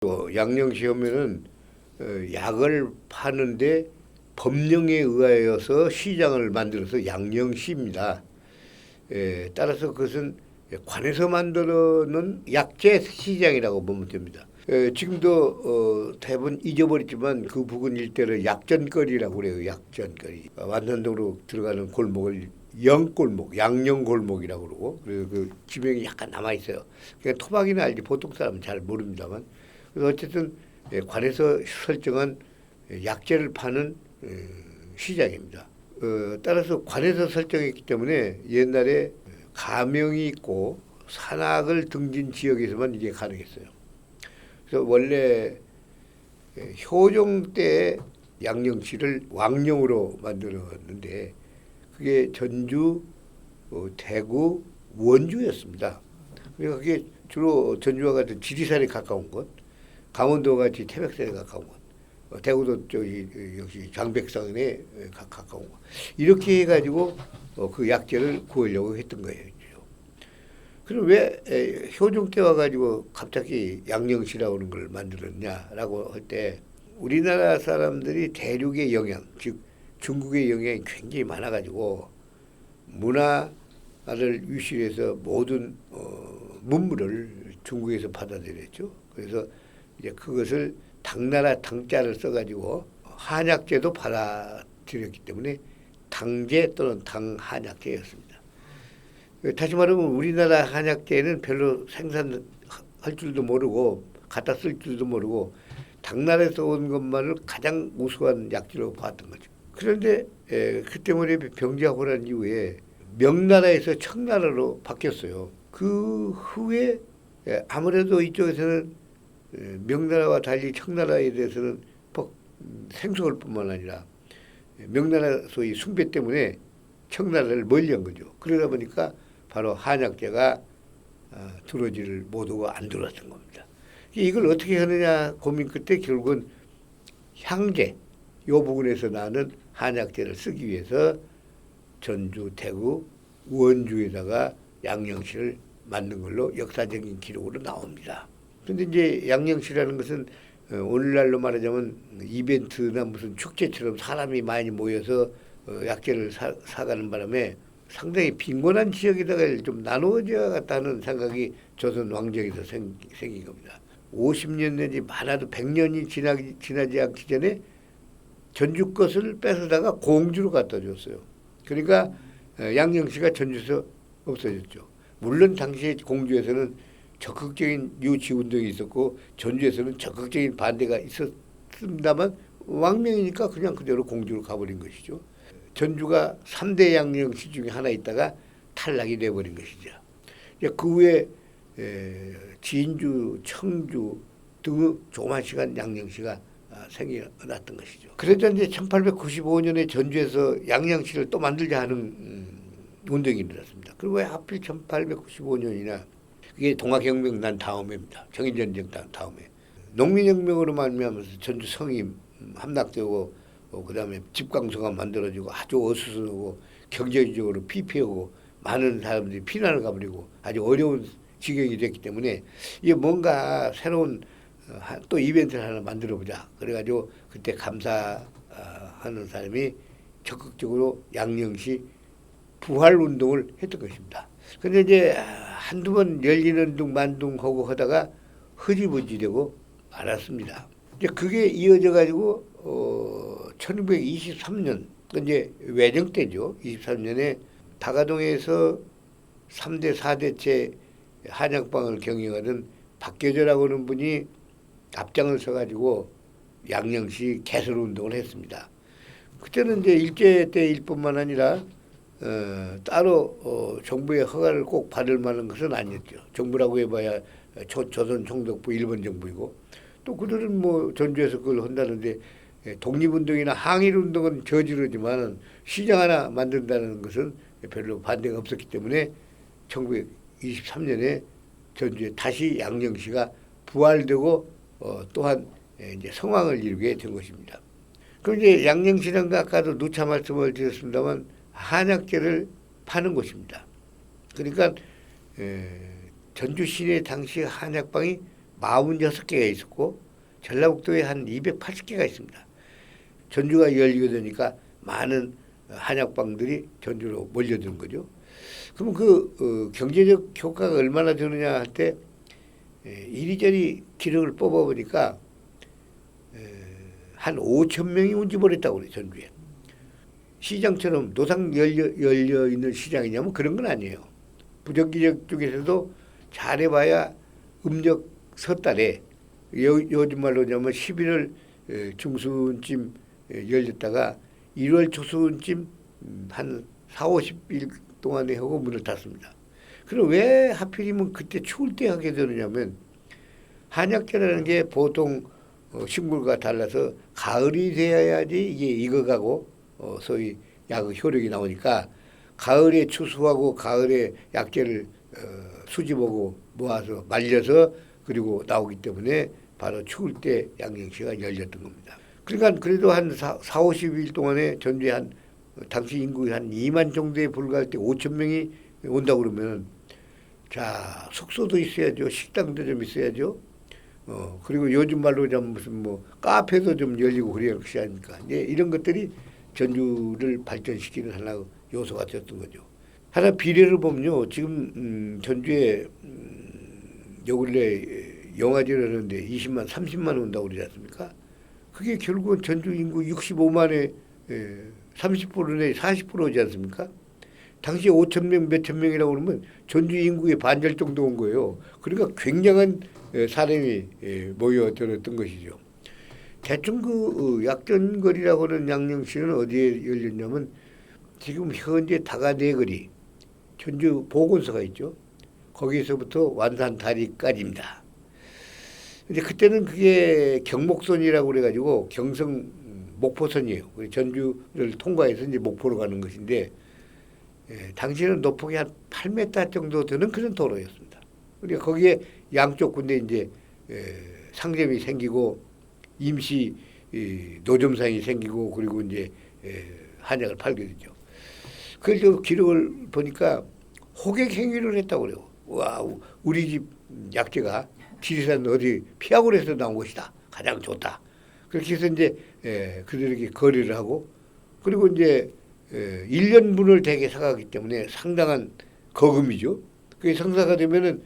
또 양령시 하면은 약을 파는데 법령에 의하여서 시장을 만들어서 양령시입니다. 따라서 그것은 관에서 만드는 약재 시장이라고 보면 됩니다. 지금도 대부분 잊어버렸지만 그 부근 일대를 약전거리라고 그래요. 약전거리. 완산동으로 들어가는 골목을 영골목, 양령골목이라고 그러고, 그래서 그 지명이 약간 남아 있어요. 그러니까 토박이는 알지 보통 사람은 잘 모릅니다만. 그래서 어쨌든 관에서 설정한 약재를 파는 시장입니다. 따라서 관에서 설정했기 때문에 옛날에 가명이 있고 산악을 등진 지역에서만 이게 가능했어요. 그래서 원래 효종 때 양령시를 왕령으로 만들었는데 그게 전주, 대구, 원주였습니다. 그러니까 그게 주로 전주와 같은 지리산에 가까운 곳, 강원도와 같이 태백산에 가까운 곳, 대구도 저기 역시 장백산에 가까운 곳. 이렇게 해가지고 그 약재를 구하려고 했던 거예요. 그럼 왜 효종 때 와가지고 갑자기 양령시라고 하는 걸 만들었냐라고 할 때 우리나라 사람들이 대륙의 영향, 즉 중국의 영향이 굉장히 많아가지고 문화를 유실해서 모든 문물을 중국에서 받아들였죠. 그래서 이제 그것을 당나라 당자를 써가지고 한약재도 받아들였기 때문에 당제 또는 당한약재였습니다. 다시 말하면 우리나라 한약재는 별로 생산할 줄도 모르고 갖다 쓸 줄도 모르고 당나라에서 온 것만을 가장 우수한 약재로 봤던 거죠. 그런데 그 때문에 병자호란 이후에 명나라에서 청나라로 바뀌었어요. 그 후에 아무래도 이쪽에서는 명나라와 달리 청나라에 대해서는 생소할 뿐만 아니라 명나라 소위 숭배 때문에 청나라를 멀리한 거죠. 그러다 보니까 바로 한약재가 들어오지를 못하고 안 들어왔던 겁니다. 이걸 어떻게 하느냐 고민 끝에 결국은 향재, 요 부분에서 나는 한약재를 쓰기 위해서 전주, 대구, 원주에다가 양령시를 만든 걸로 역사적인 기록으로 나옵니다. 그런데 이제 양령시라는 것은 오늘날로 말하자면 이벤트나 무슨 축제처럼 사람이 많이 모여서 약재를 사가는 바람에 상당히 빈곤한 지역에다가 좀 나누어져야겠다는 생각이 조선 왕정에서 생긴 겁니다. 50년 내지 많아도 100년이 지나지 않기 전에 전주 것을 뺏어다가 공주로 갖다 줬어요. 그러니까 양령시가 전주에서 없어졌죠. 물론 당시에 공주에서는 적극적인 유치 운동이 있었고 전주에서는 적극적인 반대가 있었습니다만 왕명이니까 그냥 그대로 공주로 가버린 것이죠. 전주가 3대 양령시 중에 하나 있다가 탈락이 돼버린 것이죠. 그 후에 진주, 청주 등의 조만시간 양령시가 생겨났던 것이죠. 그래서 이제 1895년에 전주에서 양령시를 또 만들자 하는 운동이 일어났습니다. 그리고 왜 하필 1895년이나 그게 동학혁명 난 다음에입니다. 청일전쟁 다음에 농민혁명으로 말미암아서 전주 성이 함락되고 그다음에 집광소가 만들어지고 아주 어수선하고 경제적으로 피폐하고 많은 사람들이 피난을 가버리고 아주 어려운 지경이 됐기 때문에 이게 뭔가 새로운 또 이벤트를 하나 만들어보자. 그래가지고 그때 감사하는 사람이 적극적으로 양령시 부활운동을 했던 것입니다. 근데 이제 한두 번 열리는 둥 만둥 하고 하다가 흐지부지 되고 말았습니다. 이제 그게 이어져 가지고 1923년 이제 외정 때죠. 23년에 다가동에서 3대 4대째 한약방을 경영하던 박교조라고 하는 분이 앞장을 서가지고 양령시 개설 운동을 했습니다. 그때는 이제 일제 때일 뿐만 아니라 따로 정부의 허가를 꼭 받을 만한 것은 아니었죠. 정부라고 해봐야 조선 총독부 일본 정부이고 또 그들은 뭐 전주에서 그걸 한다는데 독립운동이나 항일운동은 저지르지만 시장 하나 만든다는 것은 별로 반대가 없었기 때문에 1923년에 전주에 다시 양령시가 부활되고 또한 이제 성황을 이루게 된 것입니다. 그럼 이제 양령시는 아까도 누차 말씀을 드렸습니다만 한약재를 파는 곳입니다. 그러니까 전주 시내 당시 한약방이 46개가 있었고 전라북도에 한 280개가 있습니다. 전주가 열리게 되니까 많은 한약방들이 전주로 몰려드는 거죠. 그럼 경제적 효과가 얼마나 되느냐 할 때 이리저리 기록을 뽑아보니까 한 5천 명이 온지 모르겠다고 그래요. 전주에. 시장처럼 노상 열려 있는 시장이냐면 그런 건 아니에요. 부정기적 쪽에서도 잘해봐야 음력 섣달에 요즘 말로 하면 11월 중순쯤 열렸다가 1월 초순쯤 한 4, 50일 동안에 하고 문을 닫습니다. 그럼 왜 하필이면 그때 추울 때 하게 되느냐면 한약재라는 게 보통 식물과 달라서 가을이 되어야지 이게 익어가고 소위 약 효력이 나오니까 가을에 추수하고 가을에 약재를 수집하고 모아서 말려서 그리고 나오기 때문에 바로 추울 때 양령시가 열렸던 겁니다. 그러니까 그래도 한 4, 50일 동안에 전주에 당시 인구의 한 2만 정도에 불과할 때 5천 명이 온다고 그러면 자 숙소도 있어야죠. 식당도 좀 있어야죠. 그리고 요즘 말로 좀 무슨 뭐 카페도 좀 열리고 그래야 그렇지 않습니까? 이런 것들이 전주를 발전시키는 하나 요소가 되었던 거죠. 하나 비례를 보면요. 지금 전주에 요 근래 영화제를 하는데 20만, 30만 온다고 그러지 않습니까? 그게 결국은 전주 인구 65만에 30% 내 40%지 않습니까? 당시 5천 명, 몇천 명이라고 그러면 전주 인구의 반절 정도 온 거예요. 그러니까 굉장한 사람이 모여들었던 것이죠. 대충 약전거리라고 하는 양령시는 어디에 열렸냐면 지금 현재 다가내거리, 전주 보건소가 있죠. 거기서부터 완산다리까지입니다. 근데 그때는 그게 경목선이라고 그래가지고 경성 목포선이에요. 전주를 통과해서 이제 목포로 가는 것인데 당시에는 노폭이 한 8m 정도 되는 그런 도로였습니다. 그러니까 거기에 양쪽 군데 이제 상점이 생기고 임시 노점상이 생기고 그리고 이제 한약을 팔게 되죠. 그래서 기록을 보니까 호객 행위를 했다고 그래요. 와, 우리 집 약재가 지리산 어디 피하골에서 나온 것이다. 가장 좋다. 그렇게 해서 이제 그들에게 거래를 하고 그리고 이제 1년분을 대개 사가기 때문에 상당한 거금이죠. 그게 성사가 되면은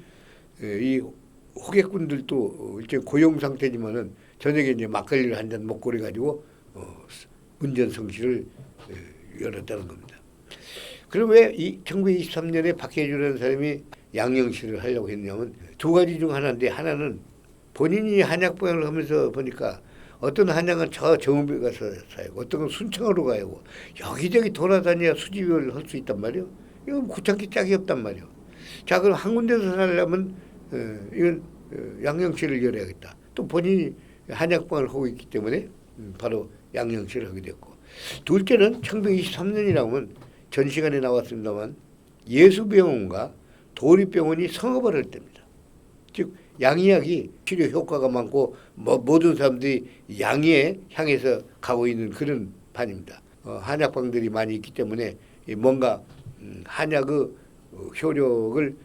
이 호객꾼들도 일종 고용 상태지만은 저녁에 이제 막걸리를 한 잔 먹고 그래가지고 운전성시를 열었다는 겁니다. 그럼 왜 1923년에 박해주라는 사람이 양령시를 하려고 했냐면 두 가지 중 하나인데 하나는 본인이 한약 보양을 하면서 보니까 어떤 한약은 저 정읍에 가서 사고 어떤 건 순창으로 가고 여기저기 돌아다녀야 수집을 할 수 있단 말이에요. 이건 구창기 짝이 없단 말이에요. 자 그럼 한 군데서 살려면 이건 양령시를 열어야겠다. 또 본인이 한약방을 하고 있기 때문에 바로 양령시를 하게 됐고 둘째는 1923년이라고 하면 전 시간에 나왔습니다만 예수병원과 도립병원이 성업을 할 때입니다. 즉 양의학이 치료 효과가 많고 모든 사람들이 양의에 향해서 가고 있는 그런 판입니다. 한약방들이 많이 있기 때문에 뭔가 한약의 효력을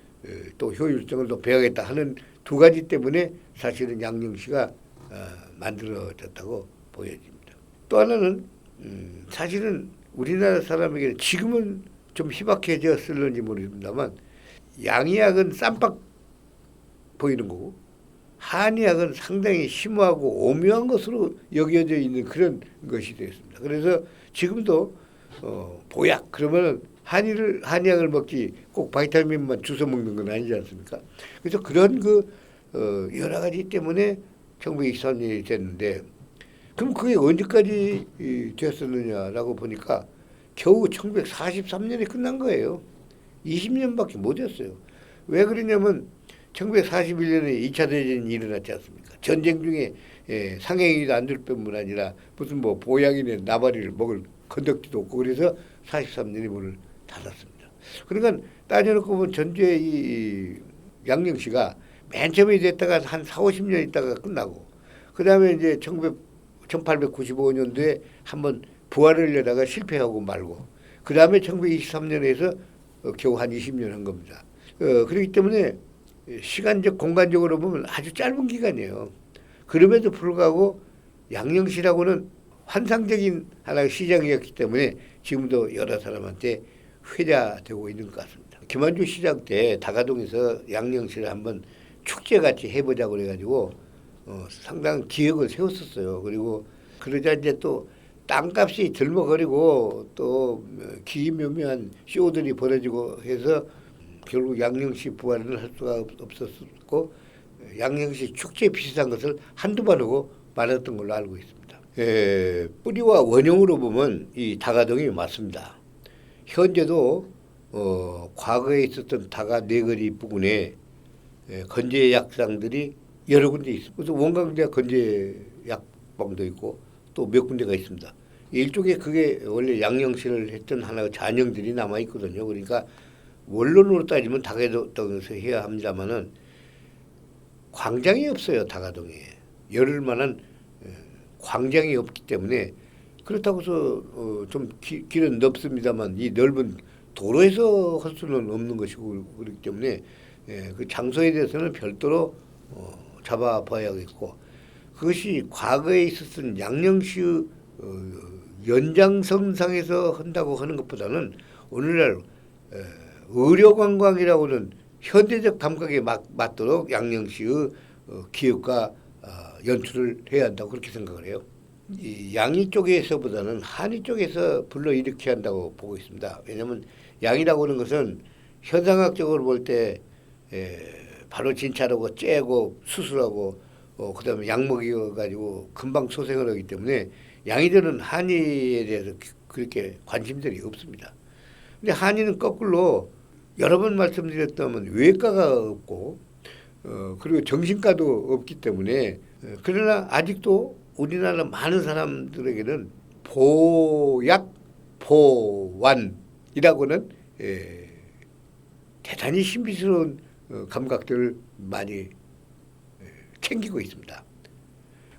또 효율성을 높여야겠다 하는 두 가지 때문에 사실은 양령시가 만들어졌다고 보여집니다. 또 하나는 사실은 우리나라 사람에게는 지금은 좀 희박해졌을는지 모르겠습니다만 양의학은 쌈박 보이는 거고 한의학은 상당히 심오하고 오묘한 것으로 여겨져 있는 그런 것이 되었습니다. 그래서 지금도 보약 그러면 한의학을 먹지 꼭 바이타민만 주워 먹는 건 아니지 않습니까? 그래서 그런 여러 가지 때문에 1923년이 됐는데 그럼 그게 언제까지 됐었느냐라고 보니까 겨우 1943년에 끝난 거예요. 20년밖에 못 됐어요. 왜 그러냐면 1941년에 2차 대전이 일어났지 않습니까? 전쟁 중에 상행위도 안 될 뿐만 아니라 무슨 뭐 보약이나 나발이를 먹을 건덕지도 없고 그래서 43년에 문을 닫았습니다. 그러니까 따져놓고 보면 전주의 이 양령시가 맨 처음에 됐다가 한 4, 50년 있다가 끝나고 그 다음에 이제 1895년도에 한번 부활을 내다가 실패하고 말고 그 다음에 1923년에서 겨우 한 20년 한 겁니다. 그렇기 때문에 시간적 공간적으로 보면 아주 짧은 기간이에요. 그럼에도 불구하고 양령시라고는 환상적인 하나의 시장이었기 때문에 지금도 여러 사람한테 회자되고 있는 것 같습니다. 김한주 시장 때 다가동에서 양령시를 한번 축제같이 해보자고 그래가지고 상당한 기획을 세웠었어요. 그리고 그러자 이제 또 땅값이 들먹거리고 또 기묘묘한 쇼들이 벌어지고 해서 결국 양령시 부활을 할 수가 없었고 양령시 축제 비슷한 것을 한두 번 하고 말았던 걸로 알고 있습니다. 뿌리와 원형으로 보면 이 다가동이 맞습니다. 현재도 과거에 있었던 다가 네거리 부근에 건재 약상들이 여러 군데 있습니다. 그래서 원광대 건재 약방도 있고 또 몇 군데가 있습니다. 일종의 그게 원래 양령시를 했던 하나의 잔영들이 남아 있거든요. 그러니까 원론으로 따지면 다가동에서 해야 합니다만은 광장이 없어요. 다가동에 열을 만한 광장이 없기 때문에 그렇다고 해서 좀 길은 넓습니다만 이 넓은 도로에서 할 수는 없는 것이고 그렇기 때문에 그 장소에 대해서는 별도로 잡아봐야겠고 그것이 과거에 있었던 양령시 연장선상에서 한다고 하는 것보다는 오늘날 의료관광이라고는 현대적 감각에 맞도록 양령시의 기획과 연출을 해야 한다고 그렇게 생각을 해요. 이 양이 쪽에서보다는 한이 쪽에서 불러일으켜야 한다고 보고 있습니다. 왜냐하면 양이라고 하는 것은 현상학적으로 볼 때 바로 진찰하고 째고 수술하고 그다음에 약 먹여가지고 금방 소생을 하기 때문에 양이들은 한의에 대해서 그렇게 관심들이 없습니다. 근데 한의는 거꾸로 여러 번 말씀드렸다면 외과가 없고 그리고 정신과도 없기 때문에 그러나 아직도 우리나라 많은 사람들에게는 보약, 보완이라고는 대단히 신비스러운 감각들을 많이 챙기고 있습니다.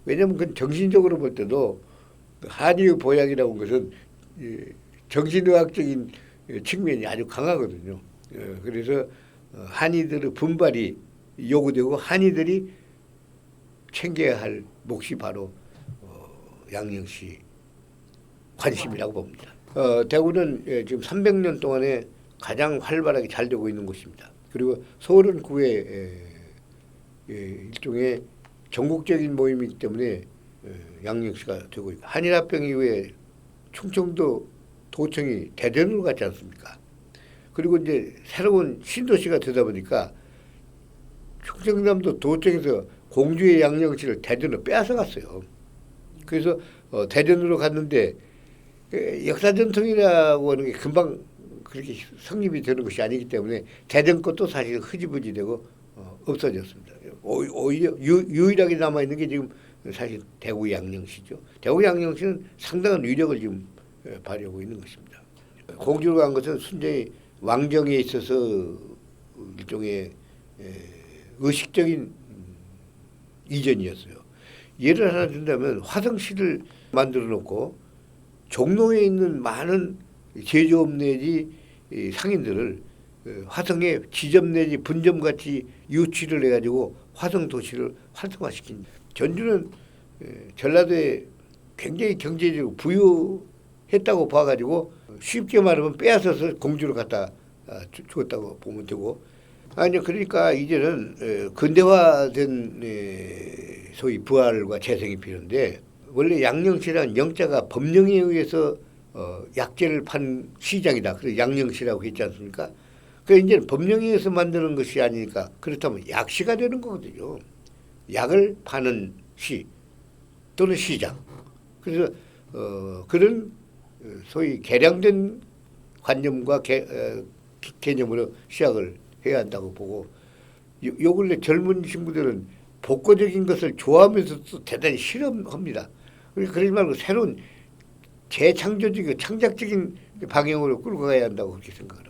왜냐하면 그 정신적으로 볼 때도 한의의 보약이라고 하는 것은 정신의학적인 측면이 아주 강하거든요. 그래서 한의들의 분발이 요구되고 한의들이 챙겨야 할 몫이 바로 양령시 관심이라고 봅니다. 대구는 지금 300년 동안에 가장 활발하게 잘 되고 있는 곳입니다. 그리고 서울은 그외 일종의 전국적인 모임이기 때문에 양령시가 되고 있고 한일합병 이후에 충청도 도청이 대전으로 갔지 않습니까? 그리고 이제 새로운 신도시가 되다 보니까 충청남도 도청에서 공주의 양령시를 대전으로 빼앗아 갔어요. 그래서 대전으로 갔는데 역사 전통이라고 하는 게 금방 그렇게 성립이 되는 것이 아니기 때문에 대전 것도 사실 흐지부지 되고 없어졌습니다. 오히려 유일하게 남아있는 게 지금 사실 대구 양령시죠. 대구 양령시는 상당한 위력을 지금 발휘하고 있는 것입니다. 공주로 간 것은 순전히 왕정에 있어서 일종의 의식적인 이전이었어요. 예를 하나 든다면 화성시를 만들어 놓고 종로에 있는 많은 제조업 내지 상인들을 화성에 지점 내지 분점같이 유치를 해가지고 화성 도시를 활성화시킨. 전주는 전라도에 굉장히 경제적으로 부유했다고 봐가지고 쉽게 말하면 빼앗아서 공주로 갖다 주었다고 보면 되고. 아니 그러니까 이제는 근대화된 소위 부활과 재생이 필요한데 원래 양령시라는 영자가 법령에 의해서 약재를 판 시장이다. 그래서 양령시라고 했지 않습니까? 그래서 이제 법령에 의해서 만드는 것이 아니니까 그렇다면 약시가 되는 거거든요. 약을 파는 시 또는 시장. 그래서 그런 소위 개량된 관념과 개념으로 시작을 해야 한다고 보고 요 근래 젊은 친구들은 복고적인 것을 좋아하면서도 대단히 싫어합니다. 그러지 말고 새로운 재창조적이고 창작적인 방향으로 끌고 가야 한다고 그렇게 생각을 합니다.